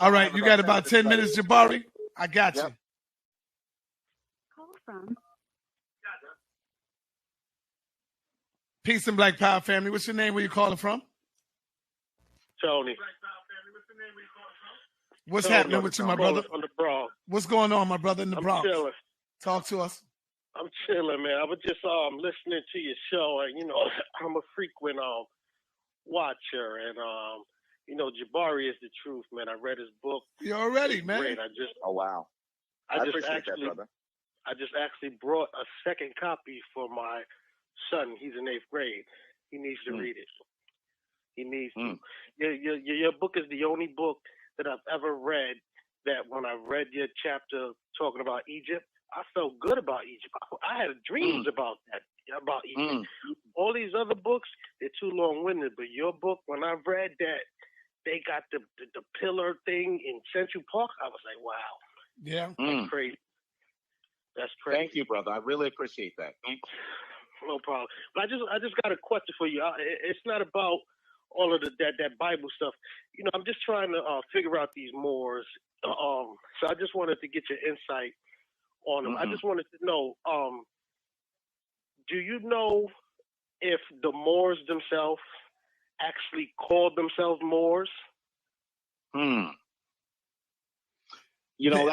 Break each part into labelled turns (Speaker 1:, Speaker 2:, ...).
Speaker 1: All right, you got about 10 minutes, Jabari. I got you.
Speaker 2: Call from.
Speaker 1: Peace and Black Power family. What's your name? Where you calling from?
Speaker 3: Tony.
Speaker 1: What's happening with you, my brother?
Speaker 3: From the Bronx.
Speaker 1: What's going on, my brother, in the Bronx?
Speaker 3: I'm chilling.
Speaker 1: Talk to us.
Speaker 3: I'm chilling, man. I was just listening to your show, and I'm a frequent watcher, and Jabari is the truth, man. I read his book.
Speaker 1: You already, man.
Speaker 3: Great.
Speaker 4: Oh wow. I appreciate that, brother.
Speaker 3: I just actually brought a second copy for my son. He's in 8th grade. He needs to read it. He needs to. Your book is the only book that I've ever read that when I read your chapter talking about Egypt, I felt good about Egypt. I had dreams about Egypt. All these other books, they're too long-winded, but your book, when I read that they got the pillar thing in Central Park, I was like, wow.
Speaker 1: Yeah.
Speaker 3: That's crazy. That's crazy.
Speaker 4: Thank you, brother. I really appreciate that. Thank you.
Speaker 3: No problem. But I just got a question for you. It's not about all of that Bible stuff. I'm just trying to figure out these Moors. So I just wanted to get your insight on them. I just wanted to know, do you know if the Moors themselves actually called themselves Moors?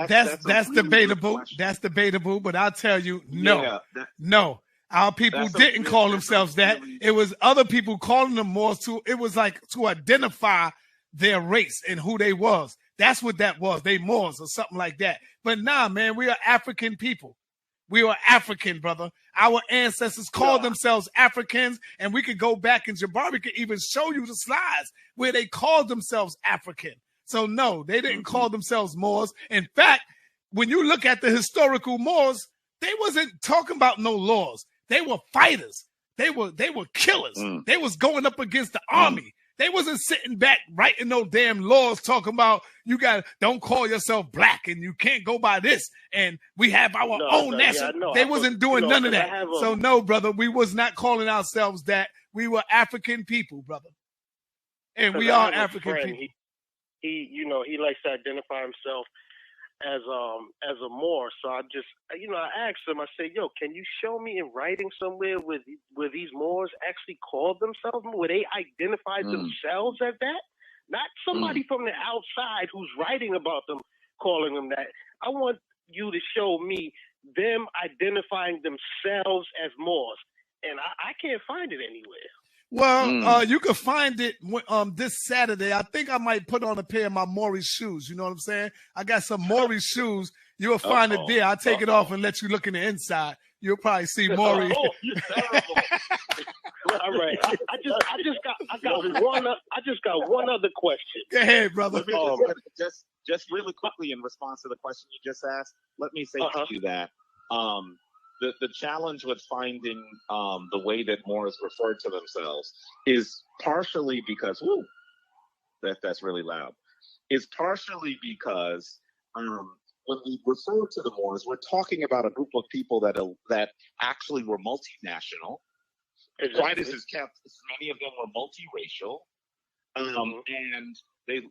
Speaker 1: That's
Speaker 4: really
Speaker 1: debatable. That's debatable, but I'll tell you, no. No. Our people didn't call themselves that. It was other people calling them Moors it was like to identify their race and who they was. That's what that was. They Moors or something like that. But nah, man, we are African people. We are African, brother. Our ancestors called themselves Africans, and we could go back, and Jabari could even show you the slides where they called themselves African. So no, they didn't call themselves Moors. In fact, when you look at the historical Moors, they wasn't talking about no laws. They were fighters. They were killers. They was going up against the army. They wasn't sitting back writing no damn laws talking about don't call yourself black and you can't go by this and we have our own national. Yeah, they wasn't doing none of that. So no, brother, we was not calling ourselves that. We were African people, brother. And we are African people.
Speaker 3: He likes to identify himself as a Moor. So I just I asked him, I said, yo, can you show me in writing somewhere where these Moors actually called themselves, where they identified themselves as that? Not somebody from the outside who's writing about them calling them that. I want you to show me them identifying themselves as Moors. And I can't find it anywhere.
Speaker 1: Well, you can find it this Saturday. I think I might put on a pair of my Morrish shoes. You know what I'm saying? I got some Morrish shoes. You'll find it there. I'll take it off and let you look in the inside. You'll probably see Morrish.
Speaker 3: Oh, you're terrible. All right. I just got one other question.
Speaker 1: Go ahead, brother.
Speaker 4: Just really quickly in response to the question you just asked, let me say to you that the challenge with finding the way that Moors refer to themselves is partially because that's really loud. Is partially because when we refer to the Moors, we're talking about a group of people that actually were multinational. Quietus is kept. Many of them were multiracial, and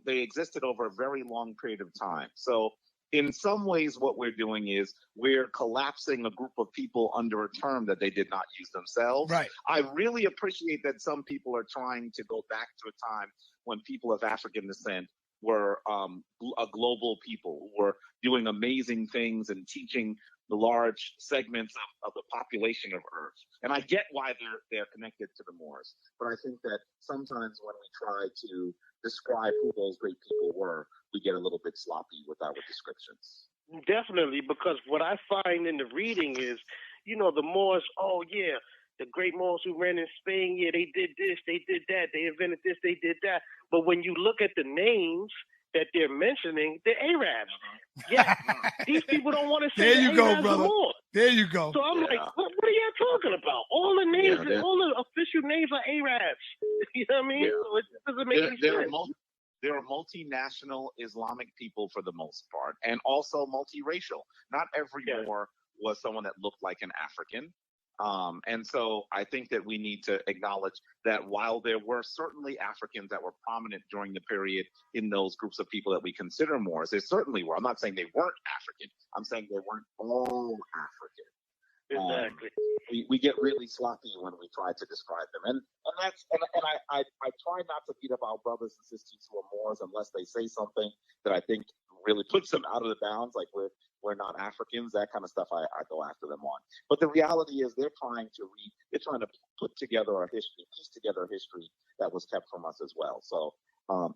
Speaker 4: they existed over a very long period of time. So in some ways, what we're doing is we're collapsing a group of people under a term that they did not use themselves.
Speaker 1: Right.
Speaker 4: I really appreciate that some people are trying to go back to a time when people of African descent were a global people who were doing amazing things and teaching the large segments of the population of Earth. And I get why they're connected to the Moors. But I think that sometimes when we try to describe who those great people were, we get a little bit sloppy with our descriptions.
Speaker 3: Definitely, because what I find in the reading is, the Moors, the great Moors who ran in Spain, they did this, they did that, they invented this, they did that. But when you look at the names that they're mentioning, they're Arabs. Yeah, these people don't want to say
Speaker 1: there you
Speaker 3: Arabs
Speaker 1: go, brother.
Speaker 3: More.
Speaker 1: There you go.
Speaker 3: So I'm like, what are you talking about? All the names, all the official names are Arabs. You know what I mean?
Speaker 4: Yeah.
Speaker 3: So it doesn't make any sense.
Speaker 4: There are multinational Islamic people for the most part, and also multiracial. Not every Moor was someone that looked like an African. And so I think that we need to acknowledge that while there were certainly Africans that were prominent during the period in those groups of people that we consider Moors, there certainly were. I'm not saying they weren't African. I'm saying they weren't all African.
Speaker 3: Exactly.
Speaker 4: We get really sloppy when we try to describe them, and I try not to beat up our brothers and sisters who are Moors unless they say something that I think really puts them out of the bounds, like we're not Africans, that kind of stuff. I go after them on. But the reality is they're trying to put together a history, piece together a history that was kept from us as well. So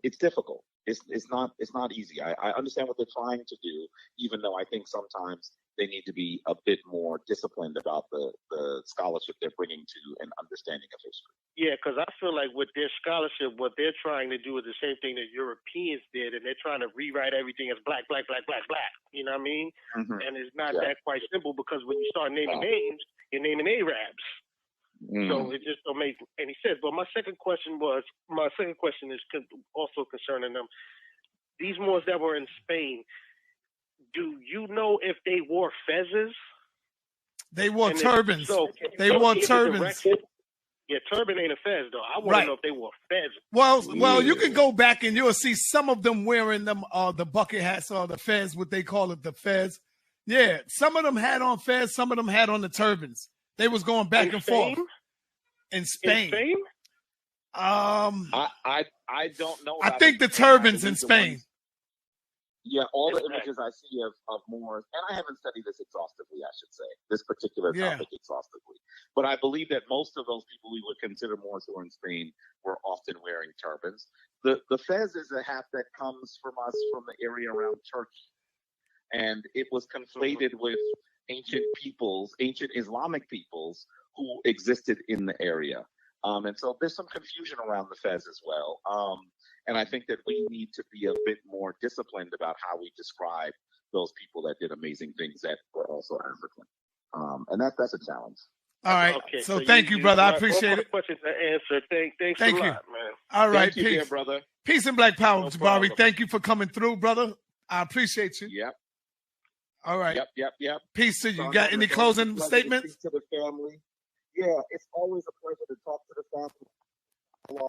Speaker 4: it's difficult. It's not easy. I understand what they're trying to do, even though I think sometimes they need to be a bit more disciplined about the scholarship they're bringing to an understanding of history.
Speaker 3: Yeah, because I feel like with their scholarship, what they're trying to do is the same thing that Europeans did, and they're trying to rewrite everything as black, black, black, black, black. You know what I mean? Mm-hmm. And it's not that quite simple, because when you start naming names, you're naming Arabs. So it just don't make any sense. But my second question is also concerning them. These Moors that were in Spain, do you know if they wore fezzes?
Speaker 1: They wore turbans. They wore turbans.
Speaker 3: Yeah, turban ain't a fez though. I want to know if they wore fez.
Speaker 1: Well, you can go back and you'll see some of them wearing them, the bucket hats or the fez, what they call it, the fez. Yeah, some of them had on fez, some of them had on the turbans. They was going back and forth. In Spain?
Speaker 4: I don't know.
Speaker 1: I think the turbans in Spain.
Speaker 4: Yeah, all the images I see of Moors, and I haven't studied this exhaustively, I should say, this particular topic exhaustively. But I believe that most of those people we would consider Moors who are in Spain were often wearing turbans. The fez is a hat that comes from us from the area around Turkey. And it was conflated with ancient Islamic peoples who existed in the area. And so there's some confusion around the fez as well. And I think that we need to be a bit more disciplined about how we describe those people that did amazing things that were also African. And that's a challenge.
Speaker 1: All right. Okay, so thank you, brother. I appreciate it.
Speaker 3: Questions to answer. Thanks a lot, man.
Speaker 1: All right.
Speaker 4: Thank you, dear brother.
Speaker 1: Peace and black power, Jabari. Thank you for coming through, brother. I appreciate you.
Speaker 4: Yep.
Speaker 1: All right.
Speaker 4: Yep.
Speaker 1: Peace to you. You got any closing statements?
Speaker 4: To the family. Yeah, it's always a pleasure to talk to the family.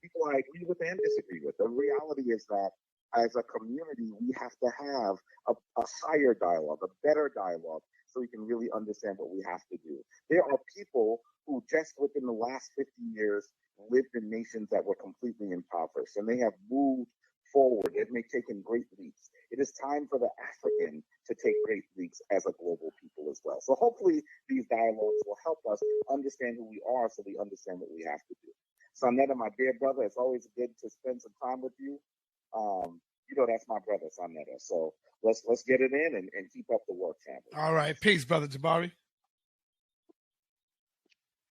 Speaker 4: People I agree with and disagree with. The reality is that as a community, we have to have a higher dialogue, a better dialogue, so we can really understand what we have to do. There are people who just within the last 50 years lived in nations that were completely impoverished, and they have moved forward. They've taken great leaps. It is time for the African to take great leaps as a global people as well. So hopefully these dialogues will help us understand who we are, so we understand what we have to do. Sonetta, my dear brother, it's always good to spend some time with you. That's my brother, Sonetta. So let's get it in and keep up the work, family.
Speaker 1: All right. Peace, brother Jabari.